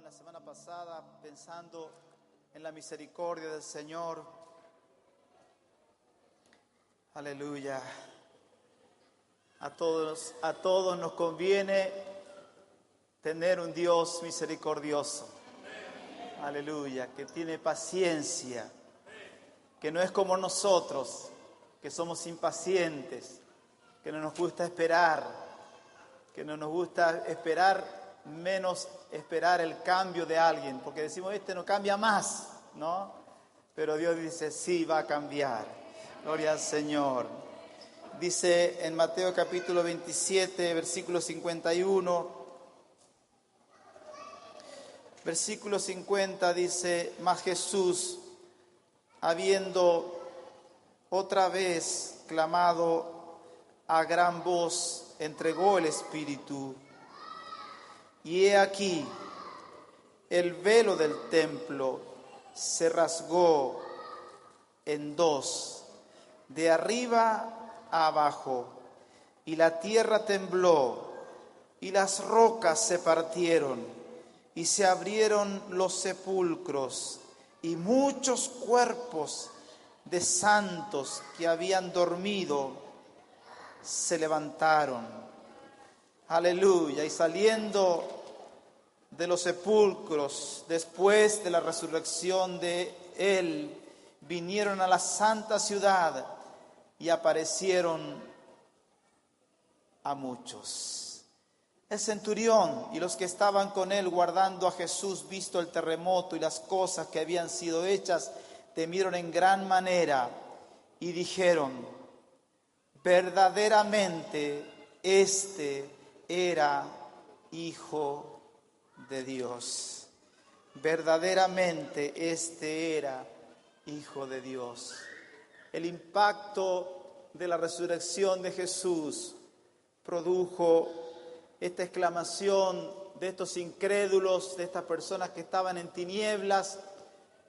la semana pasada pensando en la misericordia del Señor. Aleluya. A todos nos conviene tener un Dios misericordioso. Aleluya, que tiene paciencia, que no es como nosotros, que somos impacientes, que no nos gusta esperar, que no nos gusta esperar, menos esperar el cambio de alguien, porque decimos, este no cambia más, ¿no? Pero Dios dice, sí, va a cambiar. Gloria al Señor. Dice en Mateo capítulo 27, versículo 51, versículo 50 dice, mas Jesús, habiendo otra vez clamado a gran voz, entregó el Espíritu. Y he aquí, el velo del templo se rasgó en dos, de arriba a abajo, y la tierra tembló, y las rocas se partieron, y se abrieron los sepulcros, y muchos cuerpos de santos que habían dormido se levantaron. Aleluya. Y saliendo de los sepulcros, después de la resurrección de Él, vinieron a la santa ciudad y aparecieron a muchos. El centurión y los que estaban con él guardando a Jesús, visto el terremoto y las cosas que habían sido hechas, temieron en gran manera y dijeron, verdaderamente este era Hijo de Dios. Verdaderamente este era Hijo de Dios. El impacto de la resurrección de Jesús produjo esta exclamación de estos incrédulos, de estas personas que estaban en tinieblas,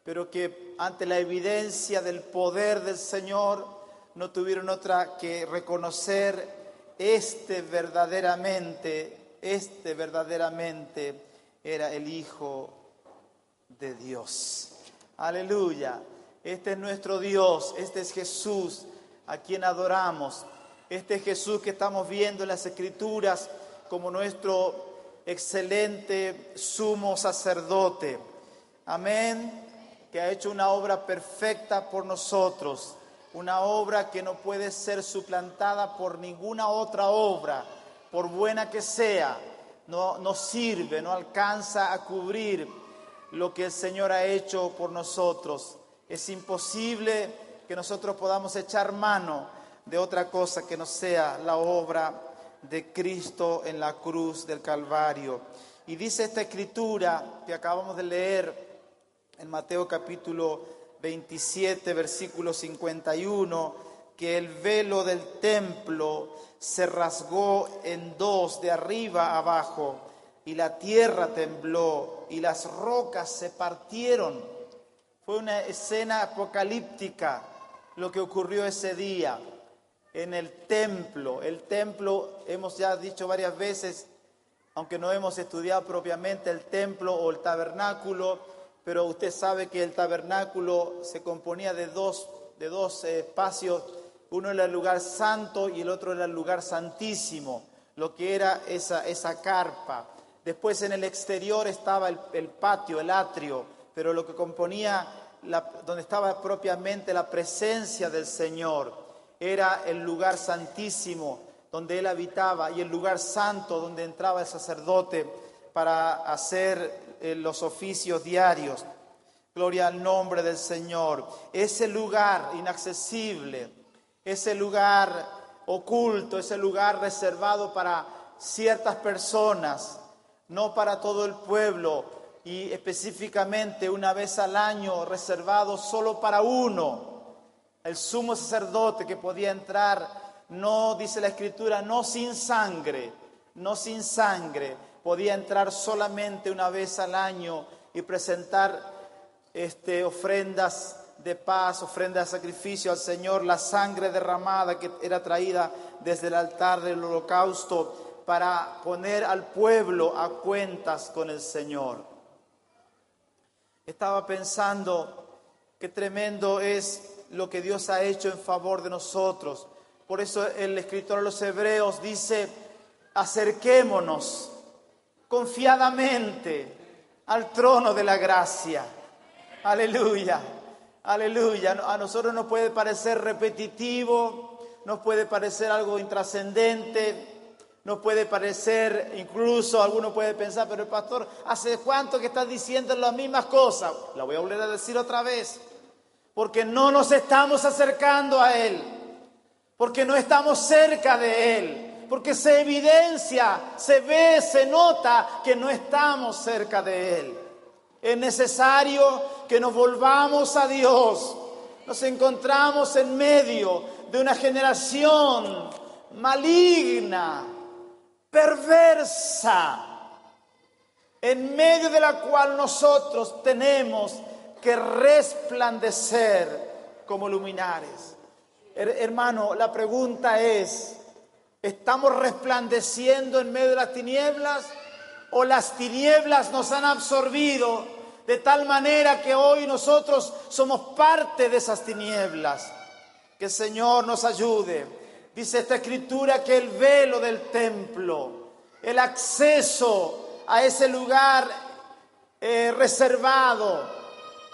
pero que ante la evidencia del poder del Señor no tuvieron otra que reconocer este verdaderamente era el Hijo de Dios. Aleluya. Este es nuestro Dios, este es Jesús a quien adoramos. Este es Jesús que estamos viendo en las Escrituras como nuestro excelente sumo sacerdote. Amén. Que ha hecho una obra perfecta por nosotros. Una obra que no puede ser suplantada por ninguna otra obra, por buena que sea. No sirve, no alcanza a cubrir lo que el Señor ha hecho por nosotros. Es imposible que nosotros podamos echar mano de otra cosa que no sea la obra de Cristo en la cruz del Calvario. Y dice esta escritura que acabamos de leer en Mateo capítulo 27, versículo 51, que el velo del templo se rasgó en dos, de arriba a abajo, y la tierra tembló, y las rocas se partieron. Fue una escena apocalíptica lo que ocurrió ese día en el templo. El templo, hemos ya dicho varias veces, aunque no hemos estudiado propiamente el templo o el tabernáculo, pero usted sabe que el tabernáculo se componía de dos espacios. Uno era el lugar santo y el otro era el lugar santísimo, lo que era esa carpa. Después en el exterior estaba el patio, el atrio, pero lo que componía, donde estaba propiamente la presencia del Señor, era el lugar santísimo donde Él habitaba y el lugar santo donde entraba el sacerdote para hacer los oficios diarios. Gloria al nombre del Señor. Ese lugar inaccesible, ese lugar oculto, ese lugar reservado para ciertas personas, no para todo el pueblo, y específicamente una vez al año reservado solo para uno, el sumo sacerdote que podía entrar, no dice la Escritura, no sin sangre, podía entrar solamente una vez al año y presentar ofrendas de paz, ofrendas de sacrificio al Señor, la sangre derramada que era traída desde el altar del holocausto para poner al pueblo a cuentas con el Señor. Estaba pensando qué tremendo es lo que Dios ha hecho en favor de nosotros. Por eso el escritor a los Hebreos dice: acerquémonos confiadamente al trono de la gracia. Aleluya, aleluya. A nosotros nos puede parecer repetitivo, nos puede parecer algo intrascendente, nos puede parecer, incluso alguno puede pensar: pero el pastor, ¿hace cuánto que estás diciendo las mismas cosas? La voy a volver a decir otra vez. Porque no nos estamos acercando a Él, porque no estamos cerca de Él, porque se evidencia, se ve, se nota que no estamos cerca de Él. Es necesario que nos volvamos a Dios. Nos encontramos en medio de una generación maligna, perversa, en medio de la cual nosotros tenemos que resplandecer como luminares. Hermano, la pregunta es: ¿estamos resplandeciendo en medio de las tinieblas o las tinieblas nos han absorbido de tal manera que hoy nosotros somos parte de esas tinieblas? Que el Señor nos ayude. Dice esta escritura que el velo del templo, el acceso a ese lugar reservado,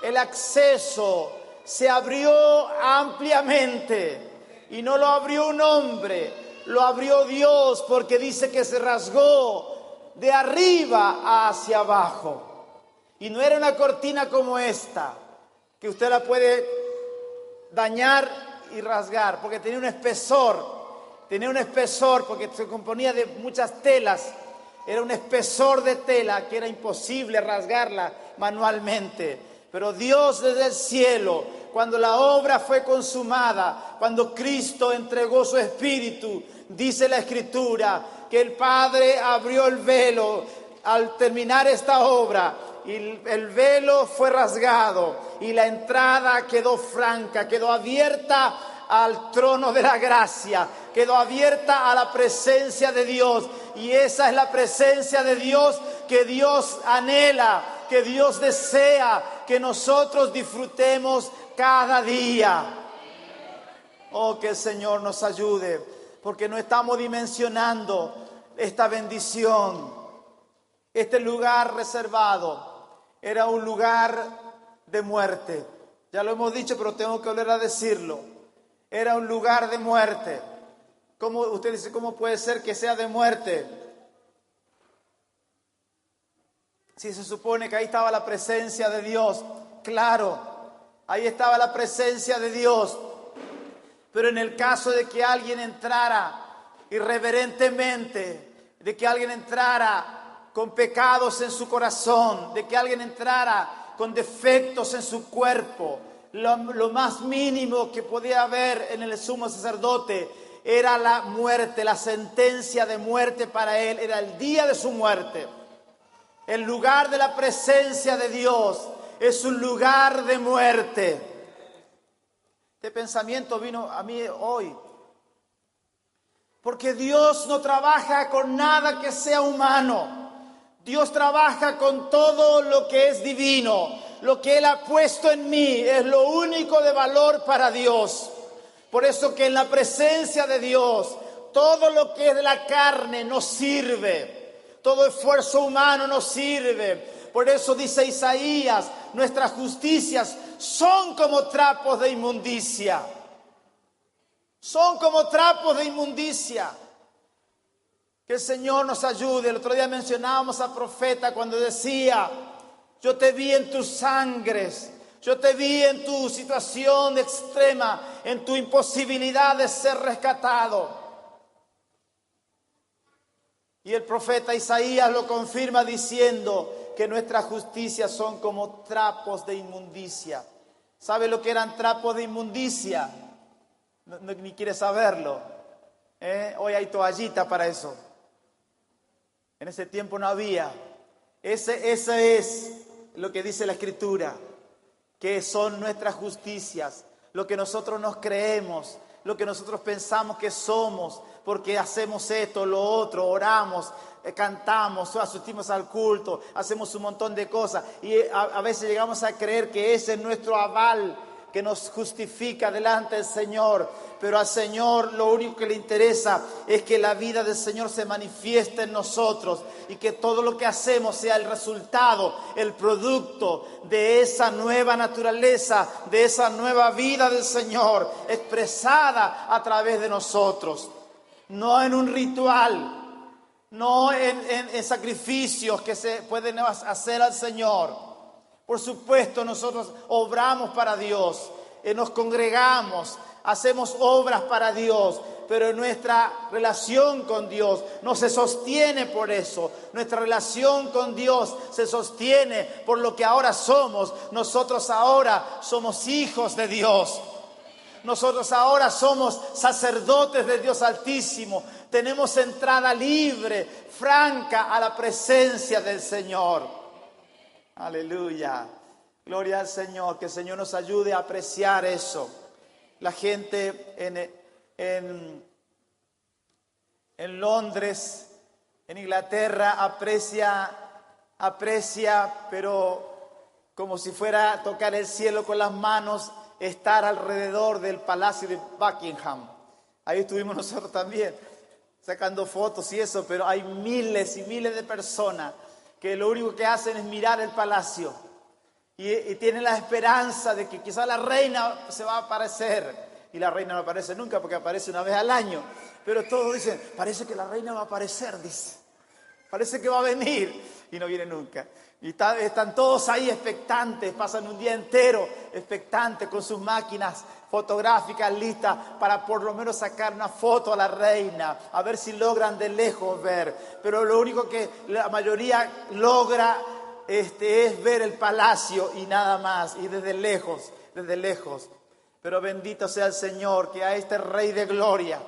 el acceso se abrió ampliamente, y no lo abrió un hombre, lo abrió Dios, porque dice que se rasgó de arriba hacia abajo. Y no era una cortina como esta, que usted la puede dañar y rasgar, porque tenía un espesor, porque se componía de muchas telas. Era un espesor de tela que era imposible rasgarla manualmente. Pero Dios desde el cielo, cuando la obra fue consumada, cuando Cristo entregó su Espíritu, dice la Escritura que el Padre abrió el velo al terminar esta obra, y el velo fue rasgado y la entrada quedó franca, quedó abierta al trono de la gracia, quedó abierta a la presencia de Dios. Y esa es la presencia de Dios que Dios anhela, que Dios desea que nosotros disfrutemos cada día. Oh, que el Señor nos ayude, porque no estamos dimensionando esta bendición. Este lugar reservado era un lugar de muerte. Ya lo hemos dicho, pero tengo que volver a decirlo. Era un lugar de muerte. ¿Cómo, usted dice, cómo puede ser que sea de muerte? Si se supone que ahí estaba la presencia de Dios. Claro, ahí estaba la presencia de Dios. Pero en el caso de que alguien entrara irreverentemente, de que alguien entrara con pecados en su corazón, de que alguien entrara con defectos en su cuerpo, lo más mínimo que podía haber en el sumo sacerdote era la muerte, la sentencia de muerte para él, era el día de su muerte. El lugar de la presencia de Dios es un lugar de muerte. Este pensamiento vino a mí hoy, porque Dios no trabaja con nada que sea humano. Dios trabaja con todo lo que es divino. Lo que Él ha puesto en mí es lo único de valor para Dios. Por eso que en la presencia de Dios, todo lo que es de la carne no sirve. Todo esfuerzo humano no sirve. Por eso dice Isaías, nuestras justicias son como trapos de inmundicia. Son como trapos de inmundicia. Que el Señor nos ayude. El otro día mencionábamos al profeta cuando decía: yo te vi en tus sangres, yo te vi en tu situación extrema, en tu imposibilidad de ser rescatado. Y el profeta Isaías lo confirma diciendo que nuestras justicias son como trapos de inmundicia. ¿Sabe lo que eran trapos de inmundicia? Ni quiere saberlo. Hoy hay toallita para eso. En ese tiempo no había. Ese es lo que dice la Escritura, que son nuestras justicias, lo que nosotros nos creemos, lo que nosotros pensamos que somos, porque hacemos esto, lo otro, oramos, cantamos, asistimos al culto, hacemos un montón de cosas y a veces llegamos a creer que ese es nuestro aval que nos justifica delante del Señor, pero al Señor lo único que le interesa es que la vida del Señor se manifieste en nosotros y que todo lo que hacemos sea el resultado, el producto de esa nueva naturaleza, de esa nueva vida del Señor expresada a través de nosotros, no en un ritual, no en sacrificios que se pueden hacer al Señor. Por supuesto, nosotros obramos para Dios, nos congregamos, hacemos obras para Dios, pero nuestra relación con Dios no se sostiene por eso. Nuestra relación con Dios se sostiene por lo que ahora somos. Nosotros ahora somos hijos de Dios. Nosotros ahora somos sacerdotes de Dios Altísimo. Tenemos entrada libre, franca a la presencia del Señor. Aleluya. Gloria al Señor. Que el Señor nos ayude a apreciar eso. La gente en Londres, en Inglaterra, aprecia, pero como si fuera a tocar el cielo con las manos, estar alrededor del Palacio de Buckingham. Ahí estuvimos nosotros también, sacando fotos y eso, pero hay miles y miles de personas que lo único que hacen es mirar el palacio y tienen la esperanza de que quizá la reina se va a aparecer. Y la reina no aparece nunca porque aparece una vez al año. Pero todos dicen, parece que la reina va a aparecer, dice. Parece que va a venir y no viene nunca. Y están todos ahí expectantes, pasan un día entero expectantes con sus máquinas fotográficas listas para por lo menos sacar una foto a la reina, a ver si logran de lejos ver. Pero lo único que la mayoría logra es ver el palacio y nada más, y desde lejos. Pero bendito sea el Señor, que a este Rey de Gloria,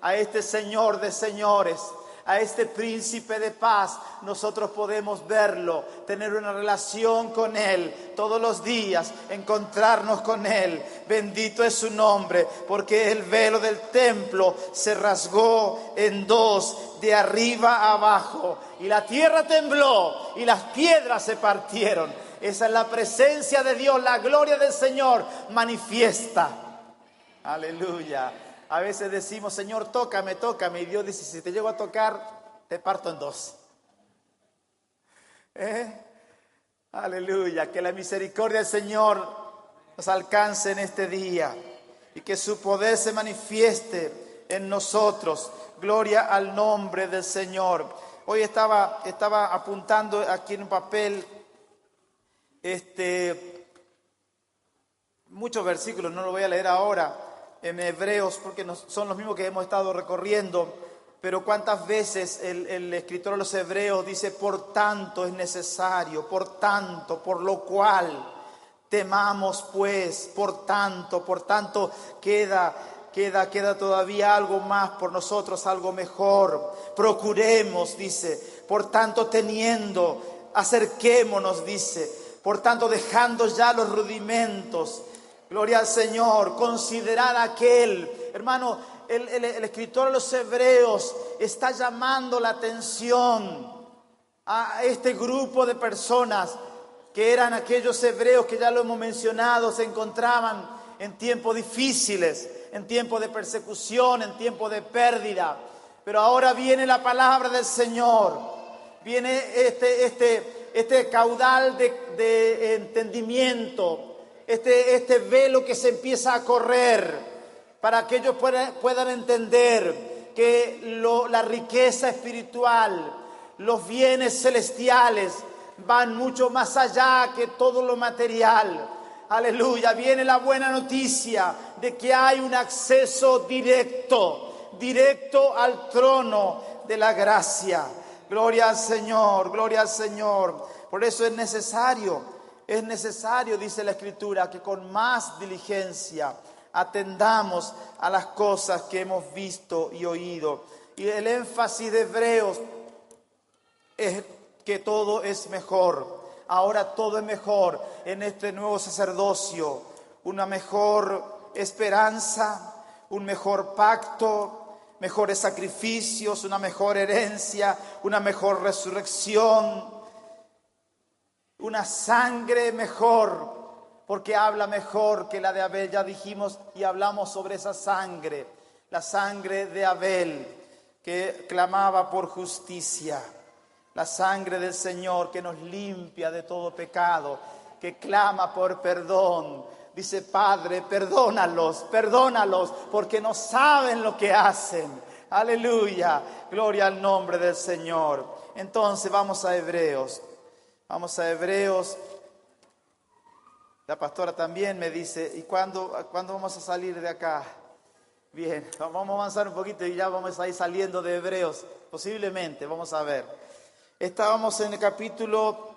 a este Señor de señores, a este Príncipe de paz, nosotros podemos verlo, tener una relación con Él todos los días, encontrarnos con Él. Bendito es su nombre, porque el velo del templo se rasgó en dos, de arriba a abajo, y la tierra tembló y las piedras se partieron. Esa es la presencia de Dios, la gloria del Señor manifiesta. Aleluya. A veces decimos, Señor, tócame. Y Dios dice, si te llego a tocar, te parto en dos. Aleluya. Que la misericordia del Señor nos alcance en este día y que su poder se manifieste en nosotros. Gloria al nombre del Señor. Hoy estaba apuntando aquí en un papel muchos versículos, no lo voy a leer ahora, en Hebreos, porque son los mismos que hemos estado recorriendo, pero cuántas veces el escritor de los Hebreos dice, por tanto es necesario, por tanto, por lo cual, temamos pues, por tanto queda todavía algo más por nosotros, algo mejor, procuremos, dice, por tanto teniendo, acerquémonos, dice, por tanto dejando ya los rudimentos, gloria al Señor, considerad aquel, hermano, el escritor de los Hebreos está llamando la atención a este grupo de personas que eran aquellos hebreos que ya lo hemos mencionado, se encontraban en tiempos difíciles, en tiempos de persecución, en tiempos de pérdida. Pero ahora viene la palabra del Señor, viene este caudal de entendimiento, este velo que se empieza a correr para que ellos puedan entender que la riqueza espiritual, los bienes celestiales van mucho más allá que todo lo material. Aleluya, viene la buena noticia de que hay un acceso directo al trono de la gracia. Gloria al Señor, gloria al Señor. Por eso es necesario, dice la Escritura, que con más diligencia atendamos a las cosas que hemos visto y oído. Y el énfasis de Hebreos es que todo es mejor. Ahora todo es mejor en este nuevo sacerdocio, una mejor esperanza, un mejor pacto, mejores sacrificios, una mejor herencia, una mejor resurrección, una sangre mejor, porque habla mejor que la de Abel. Ya dijimos y hablamos sobre esa sangre, la sangre de Abel que clamaba por justicia, la sangre del Señor que nos limpia de todo pecado, que clama por perdón. Dice: Padre, perdónalos, porque no saben lo que hacen. Aleluya, gloria al nombre del Señor. Entonces vamos a Hebreos. La pastora también me dice: ¿y cuándo vamos a salir de acá? Bien, vamos a avanzar un poquito y ya vamos a ir saliendo de Hebreos. Posiblemente, vamos a ver. Estábamos en el capítulo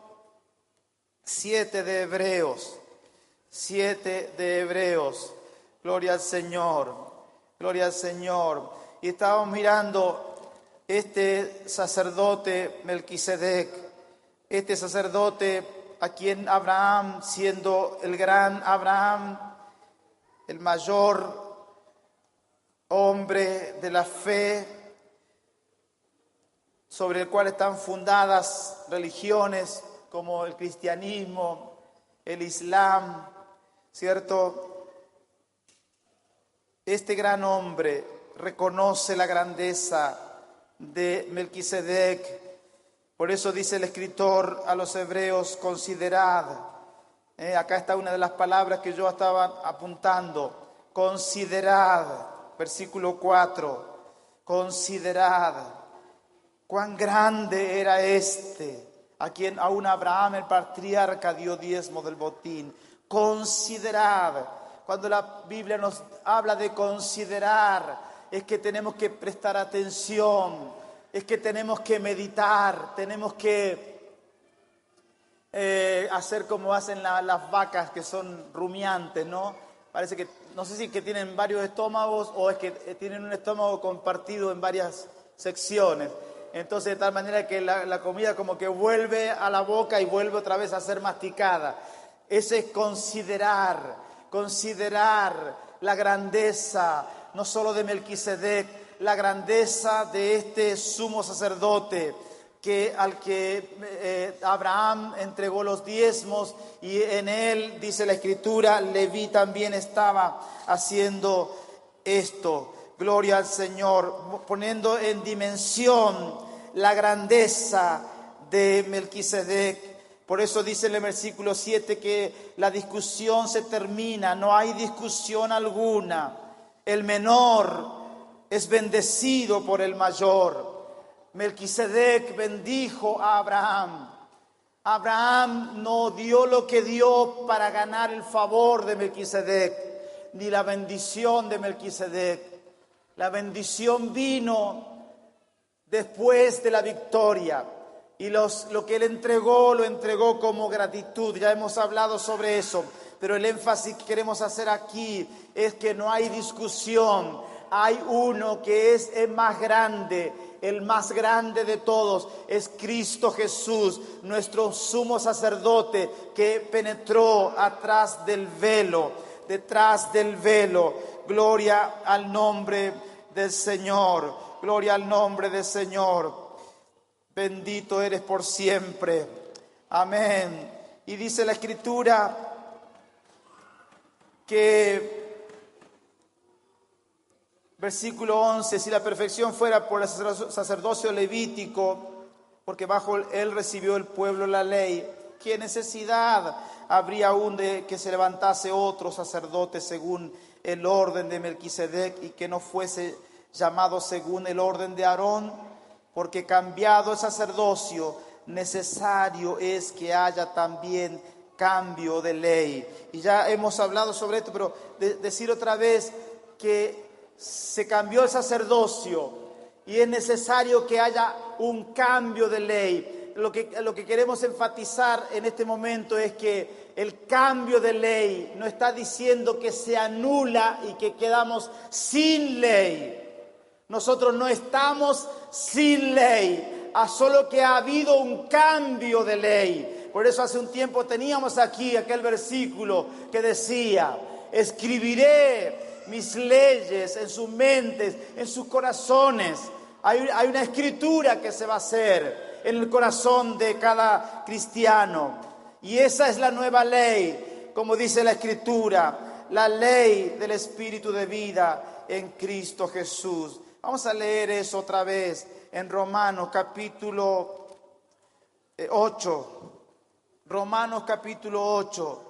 7 de Hebreos. 7 de Hebreos. Gloria al Señor. Gloria al Señor. Y estábamos mirando este sacerdote Melquisedec. Este sacerdote a quien Abraham, siendo el gran Abraham, el mayor hombre de la fe, sobre el cual están fundadas religiones como el cristianismo, el islam, ¿cierto? Este gran hombre reconoce la grandeza de Melquisedec. Por eso dice el escritor a los hebreos: considerad. Acá está una de las palabras que yo estaba apuntando. Considerad, versículo 4. Considerad cuán grande era a quien aún Abraham el patriarca dio diezmo del botín. Considerad. Cuando la Biblia nos habla de considerar, es que tenemos que prestar atención, es que tenemos que meditar, tenemos que hacer como hacen las vacas que son rumiantes, ¿no? Parece que, no sé si es que tienen varios estómagos o es que tienen un estómago compartido en varias secciones. Entonces, de tal manera que la comida como que vuelve a la boca y vuelve otra vez a ser masticada. Ese es considerar la grandeza, no solo de Melquisedec, la grandeza de este sumo sacerdote al que Abraham entregó los diezmos, y en él, dice la Escritura, Leví también estaba haciendo esto. Gloria al Señor, poniendo en dimensión la grandeza de Melquisedec. Por eso dice en el versículo 7 que la discusión se termina, no hay discusión alguna. El menor es bendecido por el mayor. Melquisedec bendijo a Abraham. Abraham no dio lo que dio para ganar el favor de Melquisedec, ni la bendición de Melquisedec. La bendición vino después de la victoria. Y lo que él entregó, lo entregó como gratitud. Ya hemos hablado sobre eso. Pero el énfasis que queremos hacer aquí es que no hay discusión. Hay uno que es el más grande de todos. Es Cristo Jesús, nuestro sumo sacerdote que penetró detrás del velo. Gloria al nombre del Señor. Gloria al nombre del Señor. Bendito eres por siempre. Amén. Y dice la Escritura que, versículo 11, si la perfección fuera por el sacerdocio levítico, porque bajo él recibió el pueblo la ley, ¿qué necesidad habría aún de que se levantase otro sacerdote según el orden de Melquisedec y que no fuese llamado según el orden de Aarón? Porque cambiado el sacerdocio, necesario es que haya también cambio de ley. Y ya hemos hablado sobre esto, pero decir otra vez que se cambió el sacerdocio y es necesario que haya un cambio de ley. Lo que queremos enfatizar en este momento es que el cambio de ley no está diciendo que se anula y que quedamos sin ley. Nosotros no estamos sin ley, solo que ha habido un cambio de ley. Por eso hace un tiempo teníamos aquí aquel versículo que decía: escribiré mis leyes en sus mentes, en sus corazones. Hay una escritura que se va a hacer en el corazón de cada cristiano. Y esa es la nueva ley, como dice la escritura, la ley del Espíritu de vida en Cristo Jesús. Vamos a leer eso otra vez en Romanos capítulo 8. Romanos capítulo 8.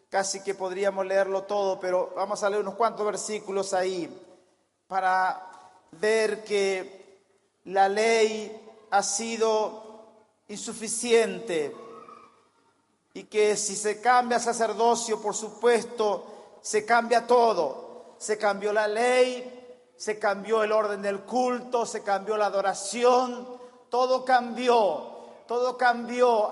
Casi que podríamos leerlo todo, pero vamos a leer unos cuantos versículos ahí para ver que la ley ha sido insuficiente y que si se cambia sacerdocio, por supuesto, se cambia todo. Se cambió la ley, se cambió el orden del culto, se cambió la adoración, todo cambió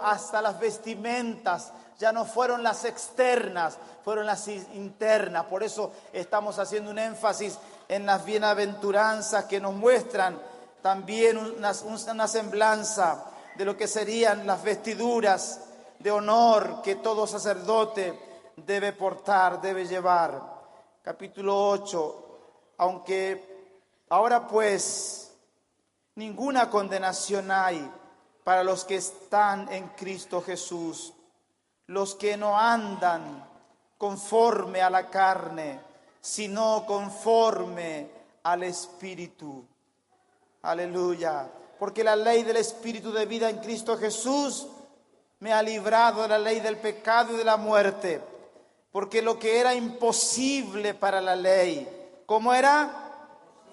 hasta las vestimentas. Ya no fueron las externas, fueron las internas. Por eso estamos haciendo un énfasis en las bienaventuranzas que nos muestran también una semblanza de lo que serían las vestiduras de honor que todo sacerdote debe portar, debe llevar. Capítulo 8. Aunque ahora pues ninguna condenación hay para los que están en Cristo Jesús, los que no andan conforme a la carne, sino conforme al Espíritu. Aleluya. Porque la ley del Espíritu de vida en Cristo Jesús me ha librado de la ley del pecado y de la muerte. Porque lo que era imposible para la ley, ¿cómo era?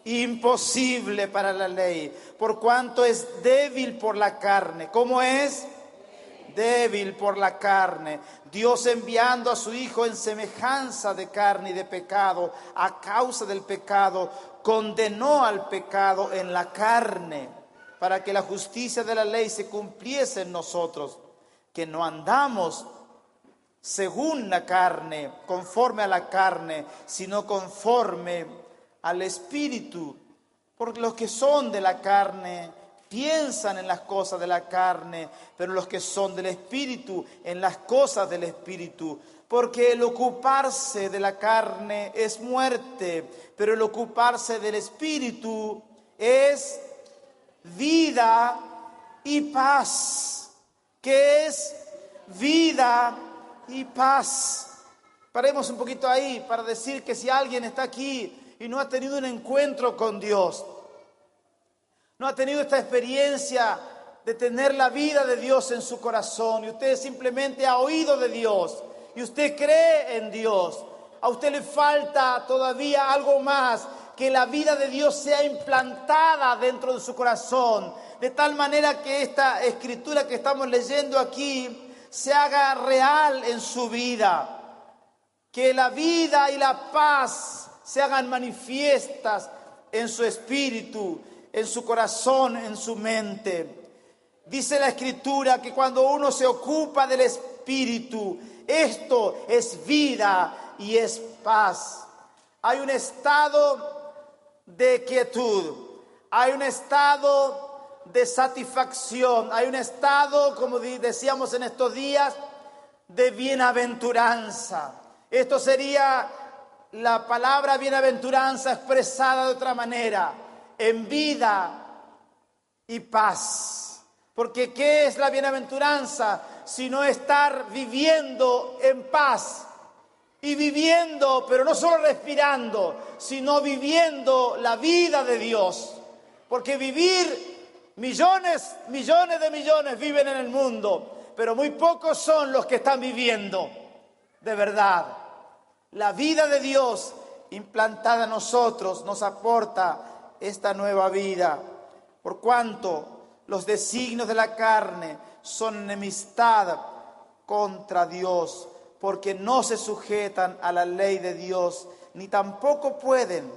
Imposible para la ley. Por cuanto es débil por la carne. ¿Cómo es? Débil por la carne. Dios, enviando a su Hijo en semejanza de carne y de pecado, a causa del pecado, condenó al pecado en la carne, para que la justicia de la ley se cumpliese en nosotros, que no andamos según la carne, conforme a la carne, sino conforme al Espíritu. Porque los que son de la carne piensan en las cosas de la carne, pero los que son del Espíritu, en las cosas del Espíritu. Porque el ocuparse de la carne es muerte, pero el ocuparse del Espíritu es vida y paz. ¿Qué es vida y paz? Paremos un poquito ahí para decir que si alguien está aquí y no ha tenido un encuentro con Dios, no ha tenido esta experiencia de tener la vida de Dios en su corazón, y usted simplemente ha oído de Dios, y usted cree en Dios, a usted le falta todavía algo más, que la vida de Dios sea implantada dentro de su corazón, de tal manera que esta escritura que estamos leyendo aquí se haga real en su vida, que la vida y la paz se hagan manifiestas en su espíritu, en su corazón, en su mente. Dice la Escritura que cuando uno se ocupa del Espíritu, esto es vida y es paz. Hay un estado de quietud, hay un estado de satisfacción, hay un estado, como decíamos en estos días, de bienaventuranza. Esto sería la palabra bienaventuranza expresada de otra manera, en vida y paz. Porque ¿qué es la bienaventuranza? Sino estar viviendo en paz. Y viviendo, pero no solo respirando, sino viviendo la vida de Dios. Porque millones de millones viven en el mundo, pero muy pocos son los que están viviendo de verdad. La vida de Dios implantada en nosotros nos aporta esta nueva vida, por cuanto los designios de la carne son enemistad contra Dios, porque no se sujetan a la ley de Dios, ni tampoco pueden.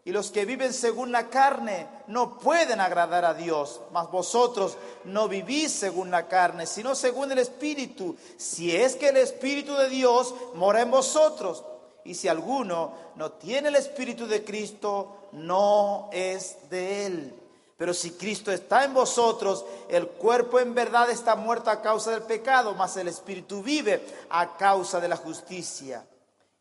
Y los que viven según la carne no pueden agradar a Dios. Mas vosotros no vivís según la carne, sino según el Espíritu, si es que el Espíritu de Dios mora en vosotros. Y si alguno no tiene el Espíritu de Cristo, no es de él. Pero si Cristo está en vosotros, el cuerpo en verdad está muerto a causa del pecado, mas el Espíritu vive a causa de la justicia.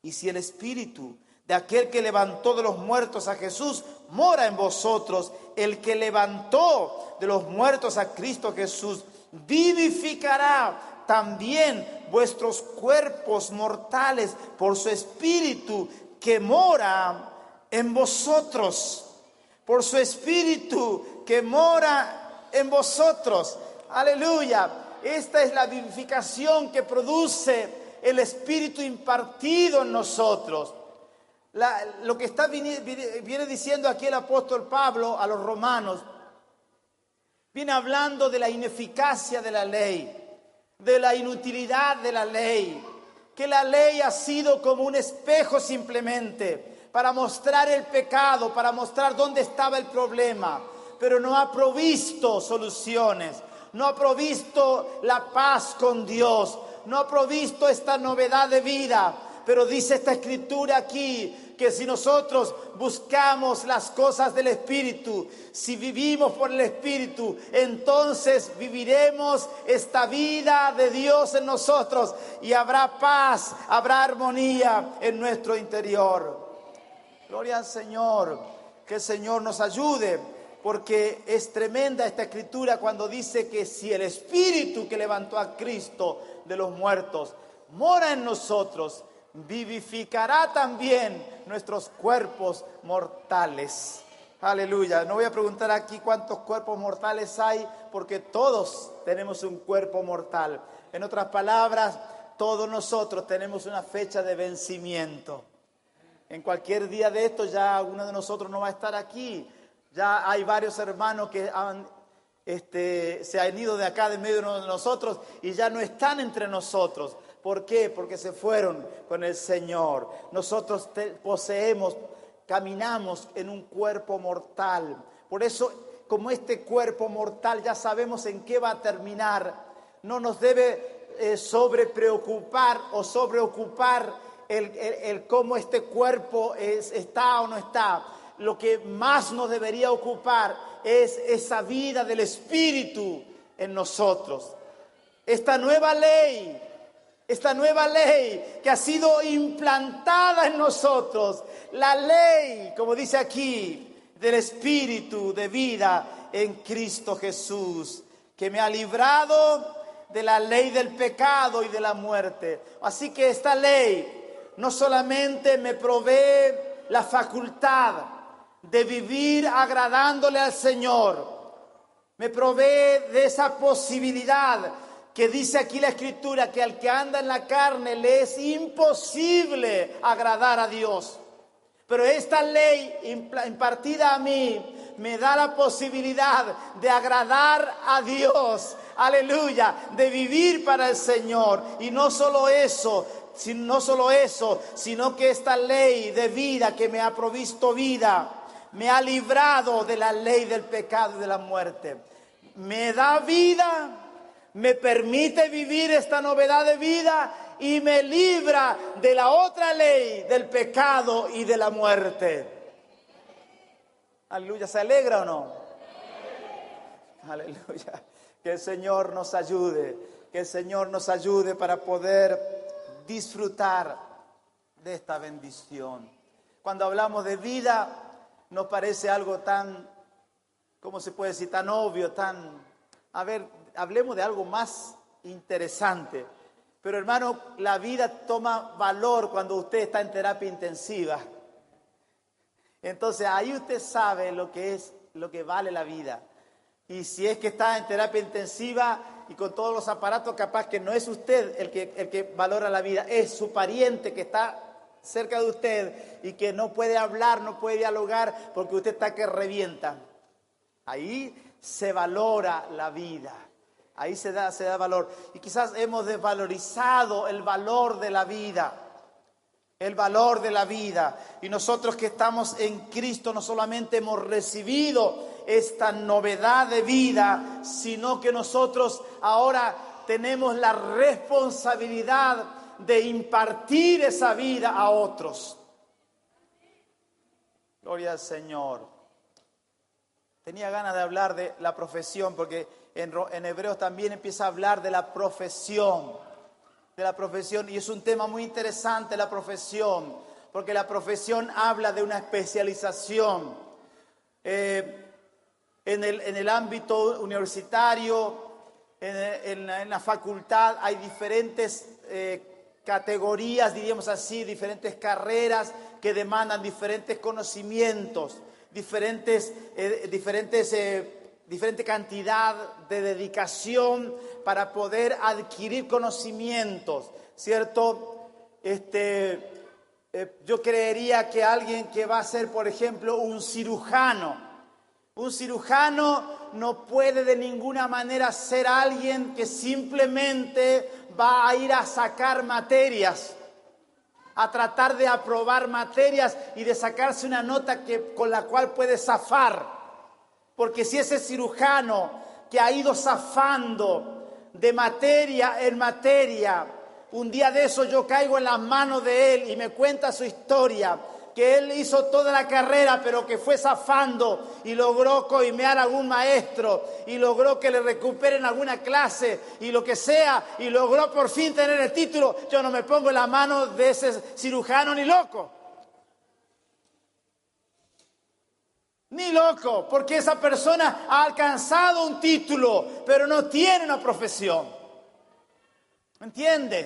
Y si el Espíritu de aquel que levantó de los muertos a Jesús, mora en vosotros. El que levantó de los muertos a Cristo Jesús, vivificará también vuestros cuerpos mortales por su Espíritu que mora en vosotros. Por su Espíritu que mora en vosotros. Aleluya. Esta es la vivificación que produce el Espíritu impartido en nosotros. Lo que viene diciendo aquí el apóstol Pablo a los romanos, viene hablando de la ineficacia de la ley, de la inutilidad de la ley, que la ley ha sido como un espejo simplemente para mostrar el pecado, para mostrar dónde estaba el problema, pero no ha provisto soluciones, no ha provisto la paz con Dios, no ha provisto esta novedad de vida. Pero dice esta escritura aquí que si nosotros buscamos las cosas del Espíritu, si vivimos por el Espíritu, entonces viviremos esta vida de Dios en nosotros y habrá paz, habrá armonía en nuestro interior. Gloria al Señor, que el Señor nos ayude, porque es tremenda esta escritura cuando dice que si el Espíritu que levantó a Cristo de los muertos mora en nosotros, vivificará también nuestros cuerpos mortales. Aleluya. No voy a preguntar aquí cuántos cuerpos mortales hay, porque todos tenemos un cuerpo mortal. En otras palabras, todos nosotros tenemos una fecha de vencimiento. En cualquier día de estos ya uno de nosotros no va a estar aquí. Ya hay varios hermanos que se han ido de acá, de medio de nosotros, y ya no están entre nosotros. ¿Por qué? Porque se fueron con el Señor. Nosotros caminamos en un cuerpo mortal. Por eso, como este cuerpo mortal ya sabemos en qué va a terminar, no nos debe sobrepreocupar o sobreocupar el cómo este cuerpo está o no está. Lo que más nos debería ocupar es esa vida del Espíritu en nosotros. Esta nueva ley que ha sido implantada en nosotros, la ley, como dice aquí, del Espíritu de vida en Cristo Jesús, que me ha librado de la ley del pecado y de la muerte. Así que esta ley no solamente me provee la facultad de vivir agradándole al Señor, me provee de esa posibilidad que dice aquí la Escritura, que al que anda en la carne le es imposible agradar a Dios. Pero esta ley impartida a mí me da la posibilidad de agradar a Dios. Aleluya, de vivir para el Señor. Y no solo eso, sino que esta ley de vida que me ha provisto vida, me ha librado de la ley del pecado y de la muerte. Me da vida, me permite vivir esta novedad de vida y me libra de la otra ley del pecado y de la muerte. Aleluya, ¿se alegra o no? Aleluya, que el Señor nos ayude, para poder disfrutar de esta bendición. Cuando hablamos de vida, nos parece algo tan, ¿cómo se puede decir? Tan obvio, hablemos de algo más interesante. Pero hermano, la vida toma valor cuando usted está en terapia intensiva. Entonces ahí usted sabe lo que vale la vida. Y si es que está en terapia intensiva y con todos los aparatos, capaz que no es usted el que valora la vida, es su pariente que está cerca de usted y que no puede hablar, no puede dialogar porque usted está que revienta. Ahí se valora la vida. Ahí se da valor. Y quizás hemos desvalorizado el valor de la vida. El valor de la vida. Y nosotros que estamos en Cristo no solamente hemos recibido esta novedad de vida, sino que nosotros ahora tenemos la responsabilidad de impartir esa vida a otros. Gloria al Señor. Tenía ganas de hablar de la profesión porque en Hebreos también empieza a hablar de la profesión, y es un tema muy interesante la profesión, porque la profesión habla de una especialización. En el ámbito universitario, en la facultad, hay diferentes categorías, diríamos así, diferentes carreras que demandan diferentes conocimientos, diferente cantidad de dedicación para poder adquirir conocimientos, ¿cierto? Yo creería que alguien que va a ser, por ejemplo, un cirujano no puede de ninguna manera ser alguien que simplemente va a ir a sacar materias, a tratar de aprobar materias y de sacarse una nota con la cual puede zafar. Porque si ese cirujano que ha ido zafando de materia en materia, un día de eso yo caigo en las manos de él y me cuenta su historia, que él hizo toda la carrera, pero que fue zafando y logró coimear a algún maestro y logró que le recuperen alguna clase y lo que sea, y logró por fin tener el título. Yo no me pongo en la mano de ese cirujano ni loco. Ni loco, porque esa persona ha alcanzado un título, pero no tiene una profesión. ¿Me entiende?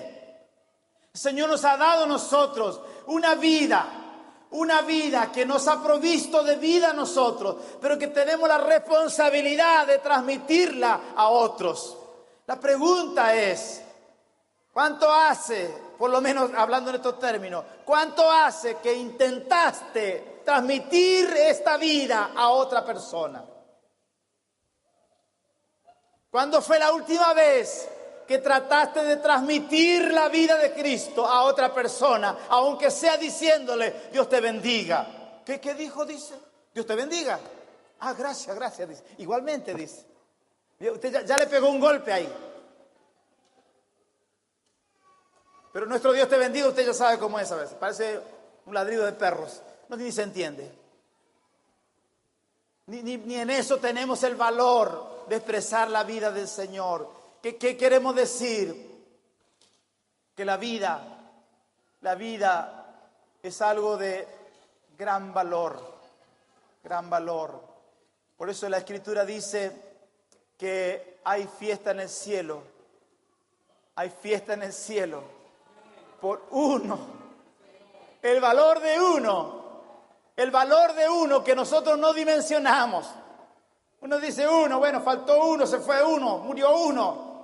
El Señor nos ha dado a nosotros una vida que nos ha provisto de vida a nosotros, pero que tenemos la responsabilidad de transmitirla a otros. La pregunta es, ¿cuánto hace, por lo menos hablando en estos términos, cuánto hace que intentaste transmitir esta vida a otra persona? ¿Cuándo fue la última vez que trataste de transmitir la vida de Cristo a otra persona, aunque sea diciéndole, Dios te bendiga? ¿Qué dijo? Dice, Dios te bendiga. Ah, gracias, dice. Igualmente, dice. Usted ya le pegó un golpe ahí. Pero nuestro Dios te bendiga, usted ya sabe cómo es a veces. Parece un ladrido de perros. No, ni se entiende. Ni en eso tenemos el valor de expresar la vida del Señor. ¿Qué queremos decir? Que la vida es algo de gran valor. Por eso la Escritura dice que hay fiesta en el cielo. Hay fiesta en el cielo. Por uno. El valor de uno que nosotros no dimensionamos. Uno dice uno, bueno, faltó uno, se fue uno, murió uno.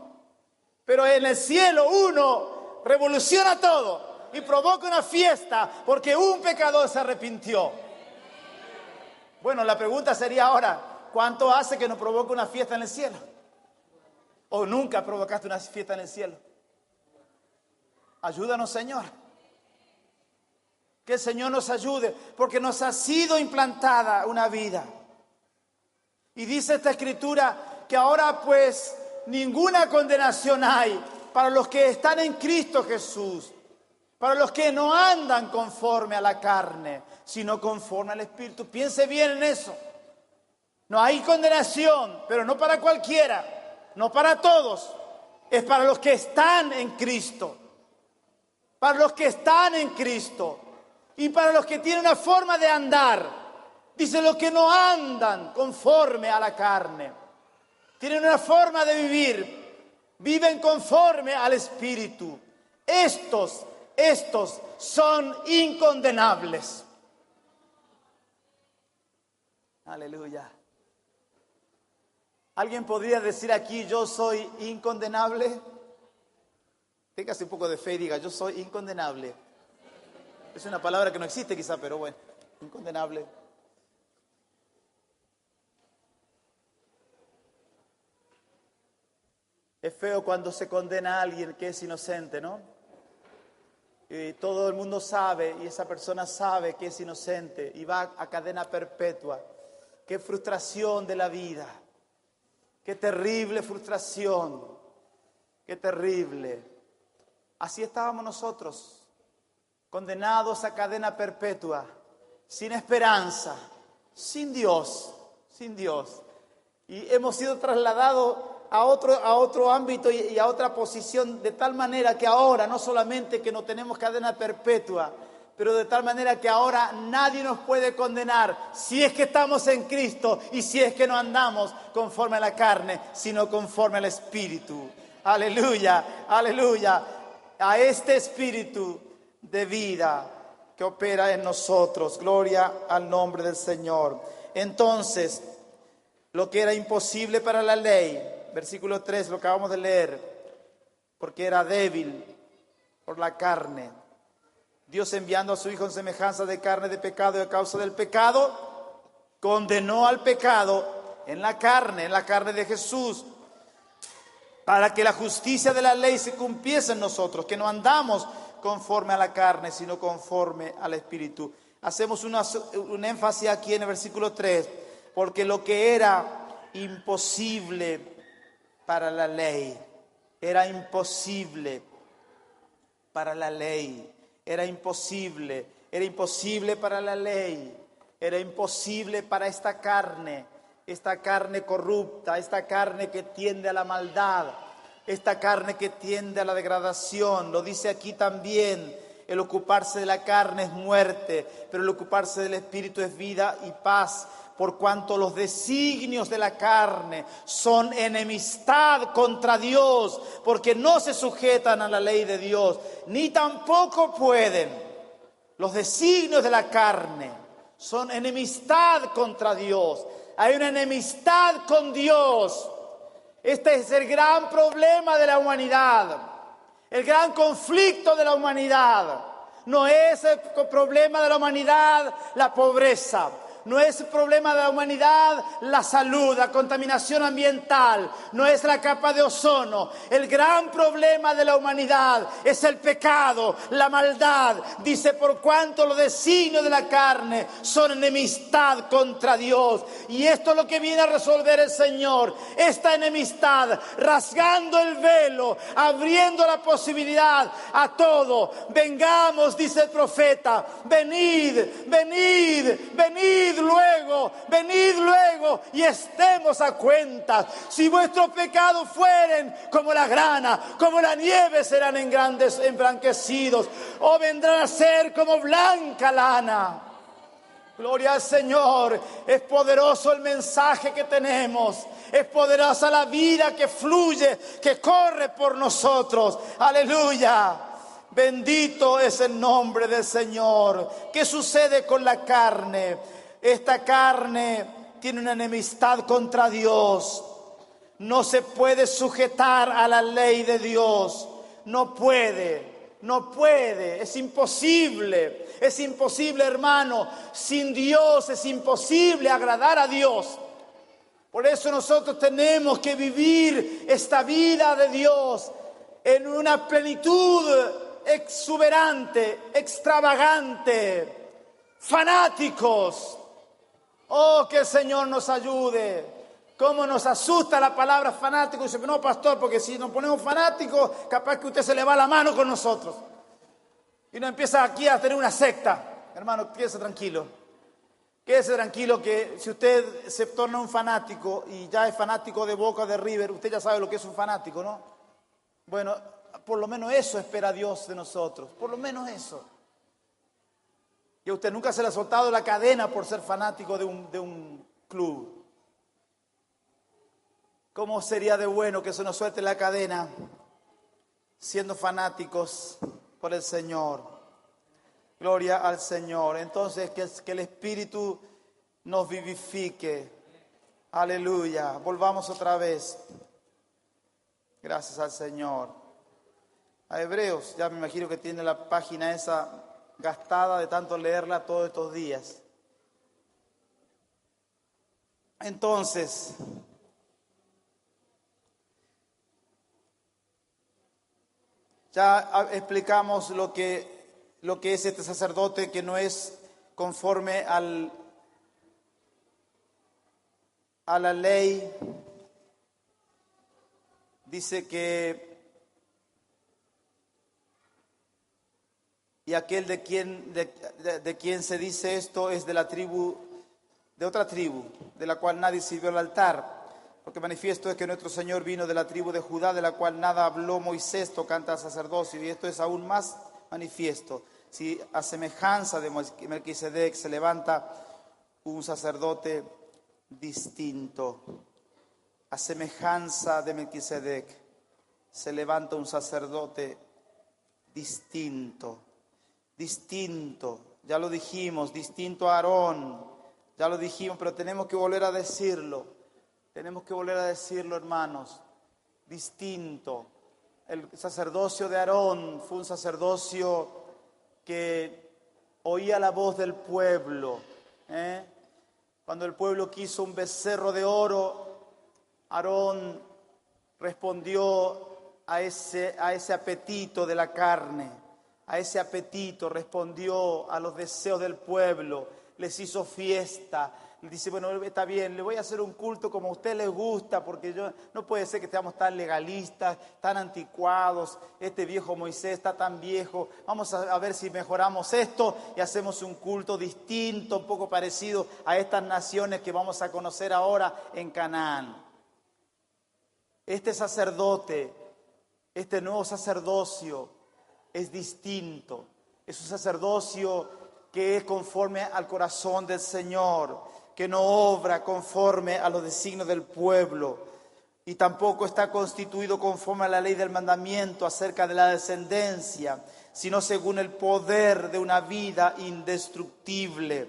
Pero en el cielo uno revoluciona todo y provoca una fiesta porque un pecador se arrepintió. Bueno, la pregunta sería ahora, ¿cuánto hace que nos provoque una fiesta en el cielo? ¿O nunca provocaste una fiesta en el cielo? Ayúdanos, Señor. Que el Señor nos ayude, porque nos ha sido implantada una vida. Y dice esta Escritura que ahora pues ninguna condenación hay para los que están en Cristo Jesús, para los que no andan conforme a la carne, sino conforme al Espíritu. Piense bien en eso. No hay condenación, pero no para cualquiera, no para todos. Es para los que están en Cristo. Para los que están en Cristo. Y para los que tienen una forma de andar. Dice, los que no andan conforme a la carne. Tienen una forma de vivir. Viven conforme al Espíritu. Estos son incondenables. Aleluya. ¿Alguien podría decir aquí, yo soy incondenable? Téngase un poco de fe y diga, yo soy incondenable. Es una palabra que no existe quizá, pero bueno, incondenable. Es feo cuando se condena a alguien que es inocente, ¿no? Y todo el mundo sabe, y esa persona sabe que es inocente, y va a cadena perpetua. Qué frustración de la vida. Qué terrible frustración. Qué terrible. Así estábamos nosotros, condenados a cadena perpetua, sin esperanza, sin Dios. Y hemos sido trasladados a otro ámbito y a otra posición, de tal manera que ahora no solamente que no tenemos cadena perpetua, pero de tal manera que ahora nadie nos puede condenar si es que estamos en Cristo y si es que no andamos conforme a la carne, sino conforme al Espíritu. Aleluya, aleluya. A este Espíritu de vida que opera en nosotros. Gloria al nombre del Señor. Entonces, lo que era imposible para la ley, versículo 3, lo acabamos de leer, porque era débil por la carne. Dios, enviando a su Hijo en semejanza de carne de pecado y a causa del pecado, condenó al pecado en la carne de Jesús, para que la justicia de la ley se cumpliese en nosotros, que no andamos conforme a la carne, sino conforme al Espíritu. Hacemos un énfasis aquí en el versículo 3, porque lo que era imposible para la ley, era imposible para la ley, era imposible para la ley, era imposible para esta carne corrupta, esta carne que tiende a la maldad, esta carne que tiende a la degradación. Lo dice aquí también, el ocuparse de la carne es muerte, pero el ocuparse del Espíritu es vida y paz, por cuanto los designios de la carne son enemistad contra Dios, porque no se sujetan a la ley de Dios, ni tampoco pueden. Los designios de la carne son enemistad contra Dios. Hay una enemistad con Dios. Este es el gran problema de la humanidad, el gran conflicto de la humanidad. No es el problema de la humanidad la pobreza. No es el problema de la humanidad la salud, la contaminación ambiental, no es la capa de ozono. El gran problema de la humanidad es el pecado, la maldad. Dice, por cuanto los designios de la carne son enemistad contra Dios. Y esto es lo que viene a resolver el Señor. Esta enemistad, rasgando el velo, abriendo la posibilidad a todo. Vengamos, dice el profeta, venid, venid, venid luego y estemos a cuentas. Si vuestros pecados fueren como la grana, como la nieve, serán emblanquecidos, o vendrán a ser como blanca lana. Gloria al Señor. Es poderoso el mensaje que tenemos. Es poderosa la vida que fluye, que corre por nosotros. Aleluya. Bendito es el nombre del Señor. ¿Qué sucede con la carne? Esta carne tiene una enemistad contra Dios. No se puede sujetar a la ley de Dios. No puede, es imposible, hermano. Sin Dios es imposible agradar a Dios. Por eso nosotros tenemos que vivir esta vida de Dios en una plenitud exuberante, extravagante, fanáticos. Oh, que el Señor nos ayude. Cómo nos asusta la palabra fanático. Dice, no, pastor, porque si nos ponemos fanáticos, capaz que usted se le va la mano con nosotros. Y no empieza aquí a tener una secta. Hermano, quédese tranquilo. Quédese tranquilo que si usted se torna un fanático y ya es fanático de Boca, de River, usted ya sabe lo que es un fanático, ¿no? Bueno, por lo menos eso espera Dios de nosotros. Por lo menos eso. Y a usted nunca se le ha soltado la cadena por ser fanático de un club. ¿Cómo sería de bueno que se nos suelte la cadena siendo fanáticos por el Señor? Gloria al Señor. Entonces, que el Espíritu nos vivifique. Aleluya. Volvamos otra vez. Gracias al Señor. A Hebreos, ya me imagino que tiene la página esa gastada de tanto leerla todos estos días. Entonces, ya explicamos lo que es este sacerdote que no es conforme a la ley. Dice que y aquel de quien se dice esto es de otra tribu, de la cual nadie sirvió al altar. Porque manifiesto es que nuestro Señor vino de la tribu de Judá, de la cual nada habló Moisés tocante al sacerdocio, y esto es aún más manifiesto. Si a semejanza de Melquisedec se levanta un sacerdote distinto, a semejanza de Melquisedec se levanta un sacerdote distinto, ya lo dijimos, distinto a Aarón, ya lo dijimos, pero tenemos que volver a decirlo, hermanos, distinto. El sacerdocio de Aarón fue un sacerdocio que oía la voz del pueblo. Cuando el pueblo quiso un becerro de oro, Aarón respondió a ese apetito de la carne, a ese apetito, respondió a los deseos del pueblo, les hizo fiesta. Dice, bueno, está bien, le voy a hacer un culto como a usted les gusta, porque no puede ser que estemos tan legalistas, tan anticuados, este viejo Moisés está tan viejo, vamos a ver si mejoramos esto y hacemos un culto distinto, un poco parecido a estas naciones que vamos a conocer ahora en Canaán. Este sacerdote, este nuevo sacerdocio es distinto, es un sacerdocio que es conforme al corazón del Señor, que no obra conforme a los designios del pueblo y tampoco está constituido conforme a la ley del mandamiento acerca de la descendencia, sino según el poder de una vida indestructible.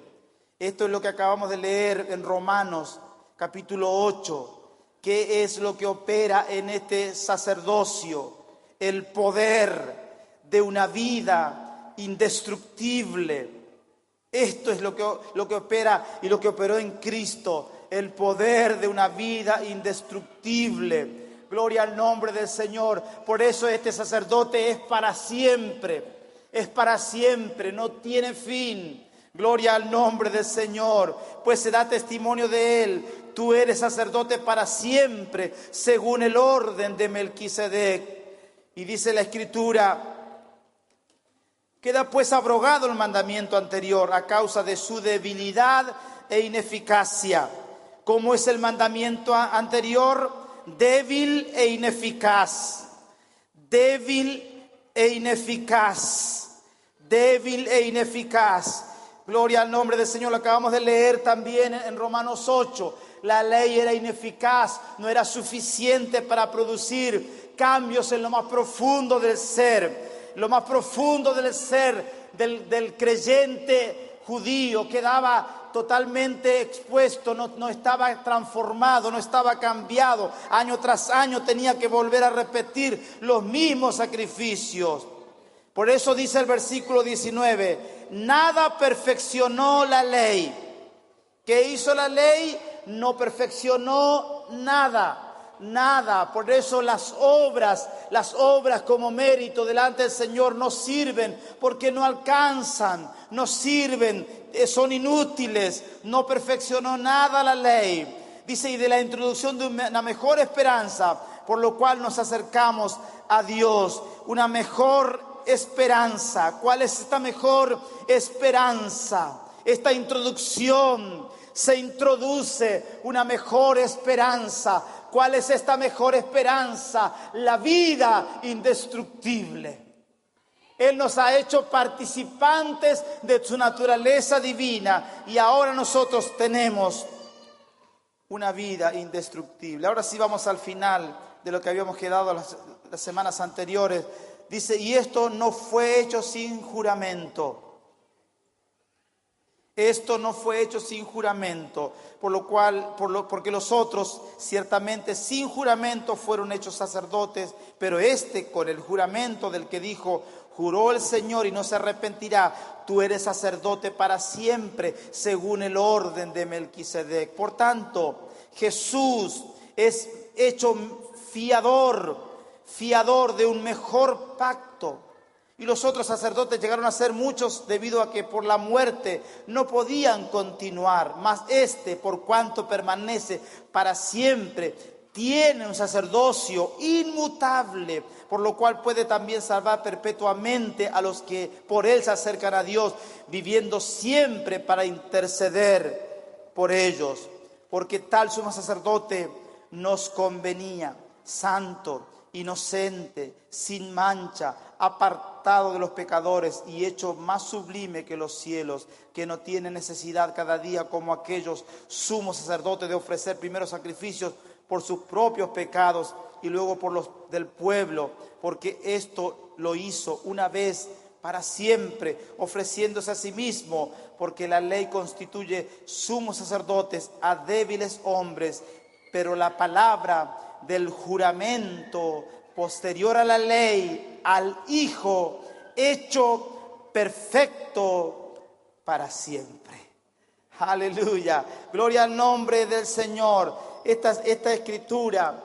Esto es lo que acabamos de leer en Romanos capítulo 8. ¿Qué es lo que opera en este sacerdocio? El poder de una vida indestructible. Esto es lo que opera y lo que operó en Cristo, el poder de una vida indestructible. Gloria al nombre del Señor. Por eso este sacerdote es para siempre, no tiene fin. Gloria al nombre del Señor, pues se da testimonio de Él. Tú eres sacerdote para siempre, según el orden de Melquisedec. Y dice la Escritura: queda pues abrogado el mandamiento anterior a causa de su debilidad e ineficacia. ¿Cómo es el mandamiento anterior? Débil e ineficaz. Débil e ineficaz. Débil e ineficaz. Gloria al nombre del Señor. Lo acabamos de leer también en Romanos 8. La ley era ineficaz, no era suficiente para producir cambios en lo más profundo del ser. Lo más profundo del ser del creyente judío quedaba totalmente expuesto, no estaba transformado, no estaba cambiado. Año tras año tenía que volver a repetir los mismos sacrificios. Por eso dice el versículo 19, nada perfeccionó la ley. ¿Qué hizo la ley? No perfeccionó nada. Nada, por eso las obras como mérito delante del Señor no sirven, porque no alcanzan, no sirven, son inútiles, no perfeccionó nada la ley. Dice, y de la introducción de una mejor esperanza, por lo cual nos acercamos a Dios, una mejor esperanza. ¿Cuál es esta mejor esperanza? Esta introducción, se introduce una mejor esperanza. ¿Cuál es esta mejor esperanza? La vida indestructible. Él nos ha hecho participantes de su naturaleza divina y ahora nosotros tenemos una vida indestructible. Ahora sí vamos al final de lo que habíamos quedado las semanas anteriores. Dice, y esto no fue hecho sin juramento. Esto no fue hecho sin juramento, porque los otros ciertamente sin juramento fueron hechos sacerdotes, pero este con el juramento del que dijo, juró el Señor y no se arrepentirá, tú eres sacerdote para siempre, según el orden de Melquisedec. Por tanto, Jesús es hecho fiador de un mejor pacto. Y los otros sacerdotes llegaron a ser muchos debido a que por la muerte no podían continuar. Mas este, por cuanto permanece para siempre, tiene un sacerdocio inmutable, por lo cual puede también salvar perpetuamente a los que por él se acercan a Dios, viviendo siempre para interceder por ellos. Porque tal sumo sacerdote nos convenía, santo, inocente, sin mancha, apartado de los pecadores y hecho más sublime que los cielos, que no tiene necesidad cada día como aquellos sumos sacerdotes de ofrecer primero sacrificios por sus propios pecados y luego por los del pueblo, porque esto lo hizo una vez para siempre, ofreciéndose a sí mismo, porque la ley constituye sumos sacerdotes a débiles hombres, pero la palabra del juramento posterior a la ley, al Hijo, hecho perfecto para siempre. Aleluya, gloria al nombre del Señor. Esta escritura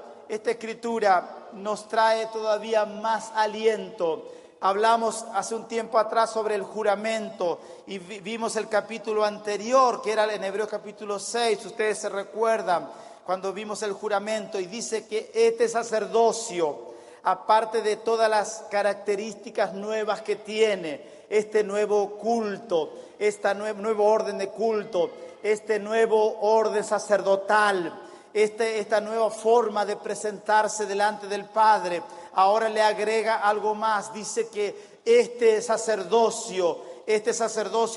nos trae todavía más aliento. Hablamos hace un tiempo atrás sobre el juramento y vimos el capítulo anterior, que era en Hebreos capítulo 6, ustedes se recuerdan, cuando vimos el juramento, y dice que este sacerdocio, aparte de todas las características nuevas que tiene, este nuevo culto, este nuevo orden de culto, este nuevo orden sacerdotal, esta nueva forma de presentarse delante del Padre, ahora le agrega algo más. Dice que este sacerdocio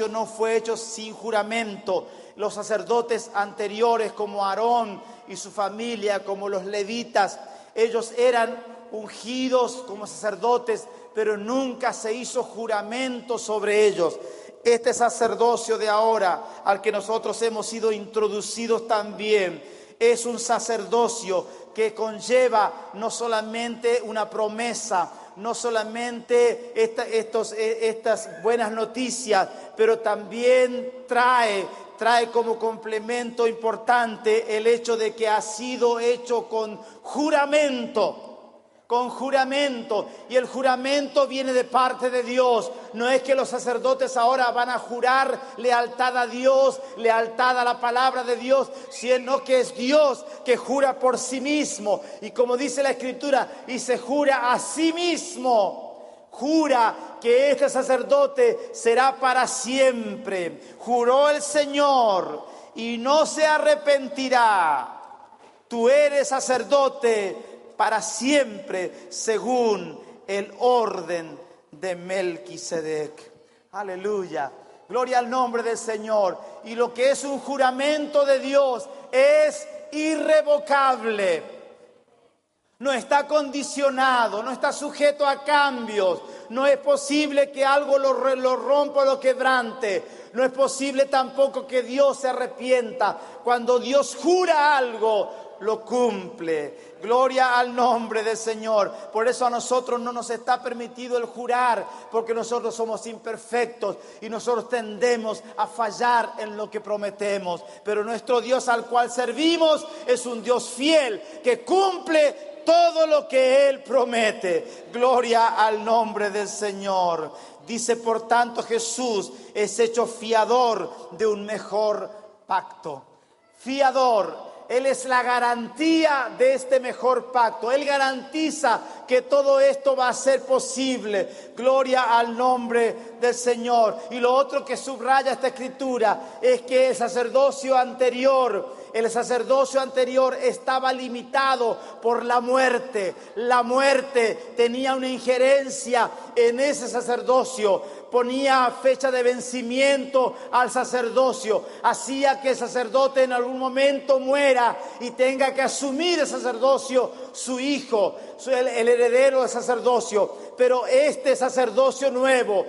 no fue hecho sin juramento. Los sacerdotes anteriores, como Aarón y su familia, como los levitas, ellos eran ungidos como sacerdotes, pero nunca se hizo juramento sobre ellos. Este sacerdocio de ahora, al que nosotros hemos sido introducidos también, es un sacerdocio que conlleva no solamente una promesa, no solamente estas buenas noticias, pero también trae como complemento importante el hecho de que ha sido hecho con juramento. Y el juramento viene de parte de Dios. No es que los sacerdotes ahora van a jurar lealtad a Dios, lealtad a la palabra de Dios, sino que es Dios que jura por sí mismo. Y como dice la Escritura, y se jura a sí mismo, jura que este sacerdote será para siempre. Juró el Señor y no se arrepentirá. Tú eres sacerdote para siempre, según el orden de Melquisedec. Aleluya, gloria al nombre del Señor. Y lo que es un juramento de Dios es irrevocable. No está condicionado, no está sujeto a cambios. No es posible que algo lo rompa o lo quebrante. No es posible tampoco que Dios se arrepienta. Cuando Dios jura algo, lo cumple. Gloria al nombre del Señor. Por eso a nosotros no nos está permitido el jurar, porque nosotros somos imperfectos y nosotros tendemos a fallar en lo que prometemos. Pero nuestro Dios al cual servimos es un Dios fiel que cumple todo lo que Él promete. Gloria al nombre del Señor. Dice, por tanto, Jesús es hecho fiador de un mejor pacto. Fiador. Él es la garantía de este mejor pacto. Él garantiza que todo esto va a ser posible. Gloria al nombre del Señor. Y lo otro que subraya esta escritura es que el sacerdocio anterior estaba limitado por la muerte. La muerte tenía una injerencia en ese sacerdocio. Ponía fecha de vencimiento al sacerdocio, hacía que el sacerdote en algún momento muera y tenga que asumir el sacerdocio su hijo, el heredero del sacerdocio. Pero este sacerdocio nuevo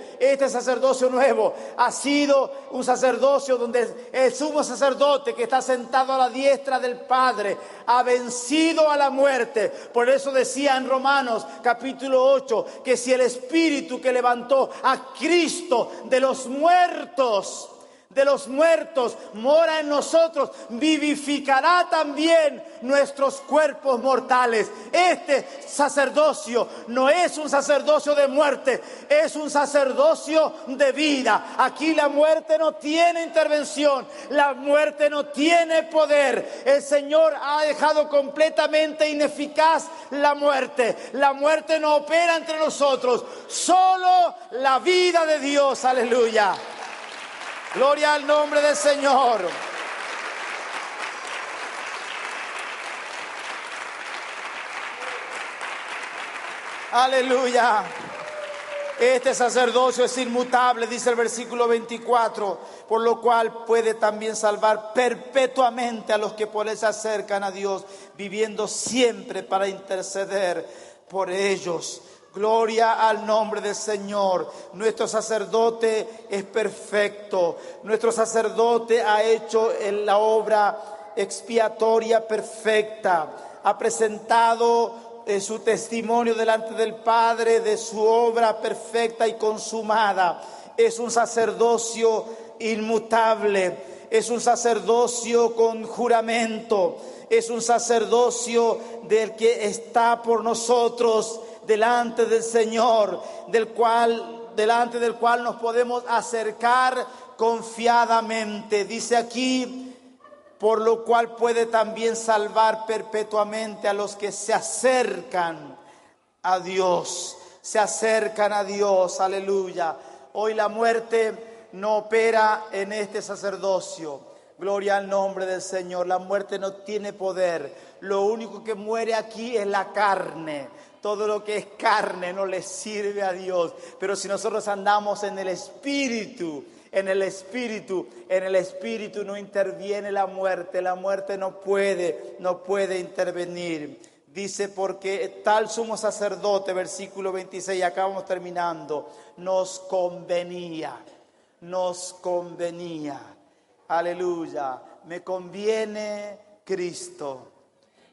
ha sido un sacerdocio donde el sumo sacerdote que está sentado a la diestra del Padre ha vencido a la muerte. Por eso decía en Romanos capítulo 8 que si el Espíritu que levantó a Cristo de los muertos mora en nosotros, vivificará también nuestros cuerpos mortales. Este sacerdocio no es un sacerdocio de muerte, es un sacerdocio de vida. Aquí la muerte no tiene intervención, la muerte no tiene poder. El Señor ha dejado completamente ineficaz la muerte. La muerte no opera entre nosotros, solo la vida de Dios. Aleluya. Gloria al nombre del Señor. Aleluya. Este sacerdocio es inmutable, dice el versículo 24, por lo cual puede también salvar perpetuamente a los que por él se acercan a Dios, viviendo siempre para interceder por ellos. Gloria al nombre del Señor. Nuestro sacerdote es perfecto. Nuestro sacerdote ha hecho la obra expiatoria perfecta. Ha presentado su testimonio delante del Padre de su obra perfecta y consumada. Es un sacerdocio inmutable, es un sacerdocio con juramento, es un sacerdocio del que está por nosotros delante del Señor, delante del cual nos podemos acercar confiadamente. Dice aquí, por lo cual puede también salvar perpetuamente a los que se acercan a Dios. Se acercan a Dios, aleluya. Hoy la muerte no opera en este sacerdocio. Gloria al nombre del Señor. La muerte no tiene poder. Lo único que muere aquí es la carne. Todo lo que es carne no le sirve a Dios. Pero si nosotros andamos en el Espíritu, en el Espíritu no interviene la muerte no puede intervenir. Dice, porque tal sumo sacerdote, versículo 26, acá vamos terminando, nos convenía, aleluya, me conviene Cristo.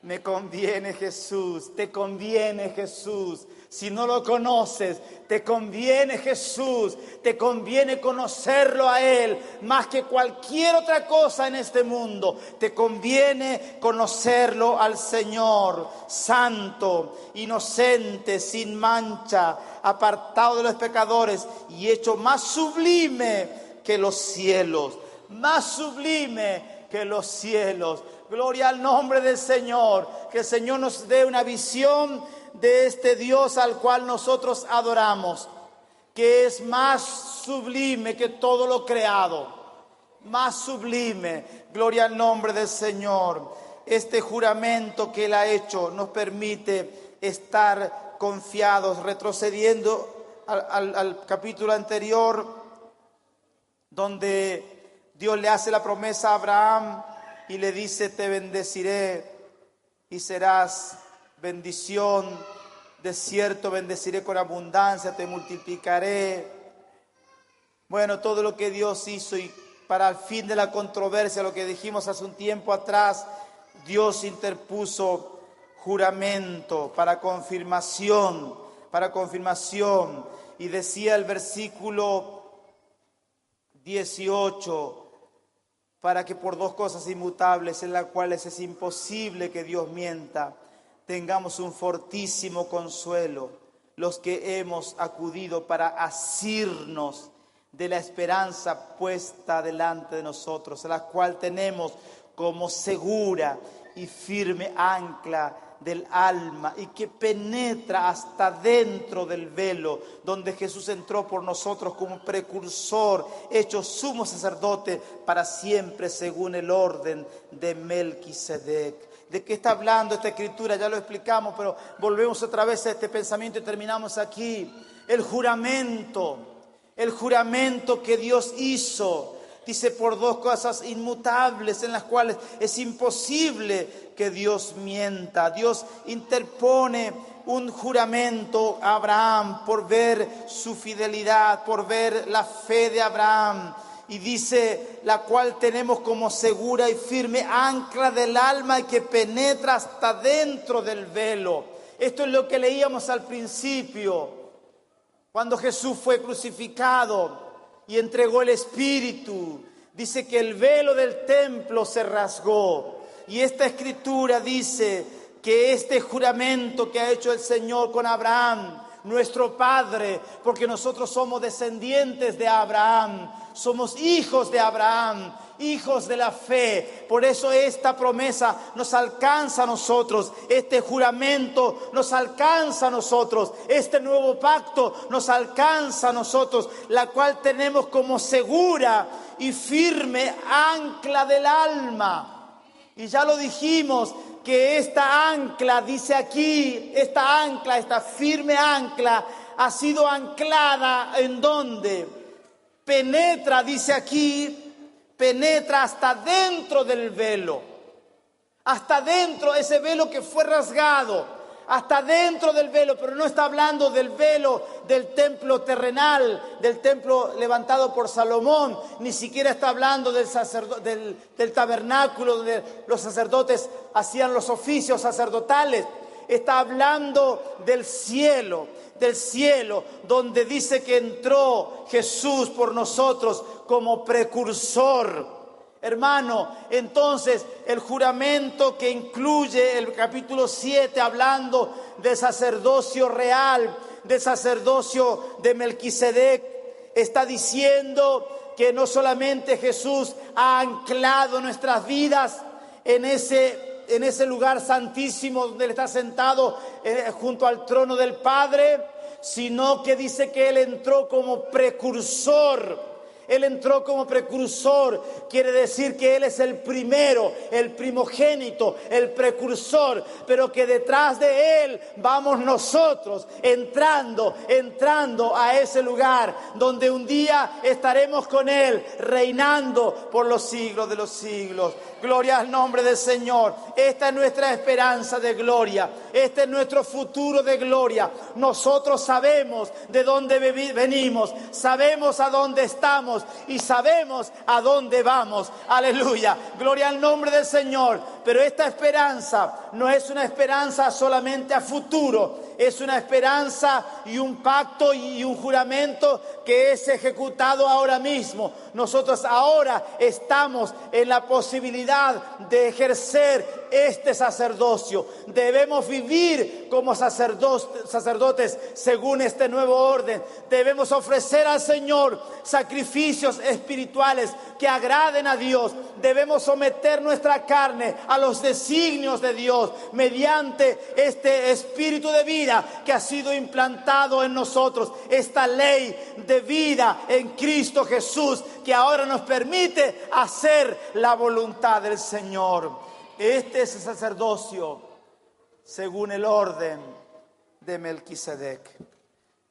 Me conviene Jesús, te conviene Jesús. Si no lo conoces, te conviene Jesús, te conviene conocerlo a Él más que cualquier otra cosa en este mundo. Te conviene conocerlo al Señor, santo, inocente, sin mancha, apartado de los pecadores y hecho más sublime que los cielos, más sublime que los cielos. Gloria al nombre del Señor. Que el Señor nos dé una visión de este Dios al cual nosotros adoramos, que es más sublime que todo lo creado. Más sublime. Gloria al nombre del Señor. Este juramento que Él ha hecho nos permite estar confiados. Retrocediendo al capítulo anterior, donde Dios le hace la promesa a Abraham y le dice, te bendeciré y serás bendición. De cierto bendeciré con abundancia, te multiplicaré. Bueno, todo lo que Dios hizo, y para el fin de la controversia, lo que dijimos hace un tiempo atrás, Dios interpuso juramento para confirmación. Y decía el versículo 18, para que por dos cosas inmutables en las cuales es imposible que Dios mienta, tengamos un fortísimo consuelo, los que hemos acudido para asirnos de la esperanza puesta delante de nosotros, la cual tenemos como segura y firme ancla del alma y que penetra hasta dentro del velo, donde Jesús entró por nosotros como precursor, hecho sumo sacerdote para siempre según el orden de Melquisedec. ¿De qué está hablando esta escritura? Ya lo explicamos, pero volvemos otra vez a este pensamiento y terminamos aquí. El juramento que Dios hizo. Dice, por dos cosas inmutables en las cuales es imposible que Dios mienta. Dios interpone un juramento a Abraham por ver su fidelidad, por ver la fe de Abraham. Y dice, la cual tenemos como segura y firme ancla del alma y que penetra hasta dentro del velo. Esto es lo que leíamos al principio, cuando Jesús fue crucificado y entregó el Espíritu. Dice que el velo del templo se rasgó. Y esta escritura dice que este juramento que ha hecho el Señor con Abraham, nuestro Padre, porque nosotros somos descendientes de Abraham, somos hijos de Abraham, hijos de la fe. Por eso esta promesa nos alcanza a nosotros, este juramento nos alcanza a nosotros, este nuevo pacto nos alcanza a nosotros, la cual tenemos como segura y firme ancla del alma. Y ya lo dijimos, que esta ancla, dice aquí, esta firme ancla, ha sido anclada ¿en dónde? Penetra, dice aquí, penetra hasta dentro del velo. Hasta dentro, ese velo que fue rasgado. Hasta dentro del velo, pero no está hablando del velo del templo terrenal, del templo levantado por Salomón, ni siquiera está hablando del tabernáculo donde los sacerdotes hacían los oficios sacerdotales. Está hablando del cielo, donde dice que entró Jesús por nosotros como precursor. Hermano, entonces el juramento que incluye el capítulo 7 hablando del sacerdocio real, del sacerdocio de Melquisedec, está diciendo que no solamente Jesús ha anclado nuestras vidas en ese lugar santísimo donde Él está sentado junto al trono del Padre, sino que dice que Él entró como precursor. Él entró como precursor, quiere decir que Él es el primero, el primogénito, el precursor, pero que detrás de Él vamos nosotros entrando a ese lugar donde un día estaremos con Él, reinando por los siglos de los siglos. Gloria al nombre del Señor. Esta es nuestra esperanza de gloria. Este es nuestro futuro de gloria. Nosotros sabemos de dónde venimos, sabemos a dónde estamos y sabemos a dónde vamos. Aleluya. Gloria al nombre del Señor. Pero esta esperanza no es una esperanza solamente a futuro. Es una esperanza y un pacto y un juramento que es ejecutado ahora mismo. Nosotros ahora estamos en la posibilidad de ejercer este sacerdocio. Debemos vivir como sacerdotes según este nuevo orden. Debemos ofrecer al Señor sacrificios espirituales que agraden a Dios. Debemos someter nuestra carne a los designios de Dios mediante este espíritu de vida que ha sido implantado en nosotros, esta ley de vida en Cristo Jesús que ahora nos permite hacer la voluntad del Señor. Este es el sacerdocio según el orden de Melquisedec.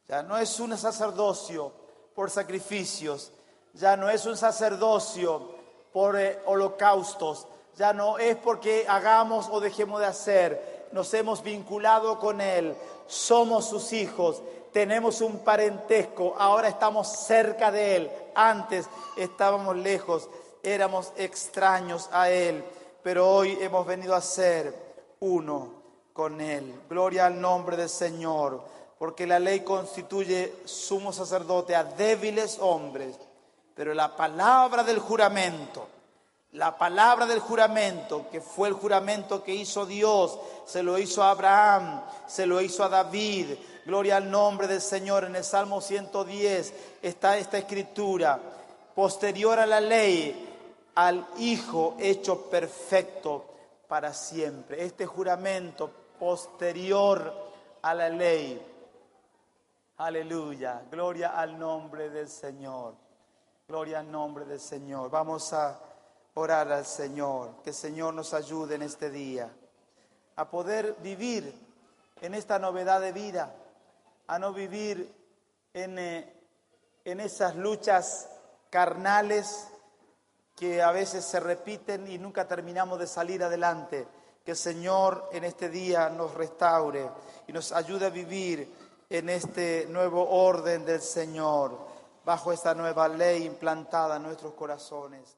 Ya no es un sacerdocio por sacrificios, ya no es un sacerdocio por holocaustos, ya no es porque hagamos o dejemos de hacer. Nos hemos vinculado con Él, somos sus hijos, tenemos un parentesco, ahora estamos cerca de Él. Antes estábamos lejos, éramos extraños a Él, pero hoy hemos venido a ser uno con Él. Gloria al nombre del Señor, porque la ley constituye sumo sacerdote a débiles hombres, pero la palabra del juramento, que fue el juramento que hizo Dios, se lo hizo a Abraham, se lo hizo a David. Gloria al nombre del Señor. En el Salmo 110 está esta escritura: posterior a la ley, al Hijo hecho perfecto para siempre. Este juramento posterior a la ley. Aleluya. Gloria al nombre del Señor. Gloria al nombre del Señor. Vamos a orar al Señor, que el Señor nos ayude en este día a poder vivir en esta novedad de vida, a no vivir en esas luchas carnales que a veces se repiten y nunca terminamos de salir adelante. Que el Señor en este día nos restaure y nos ayude a vivir en este nuevo orden del Señor, bajo esta nueva ley implantada en nuestros corazones.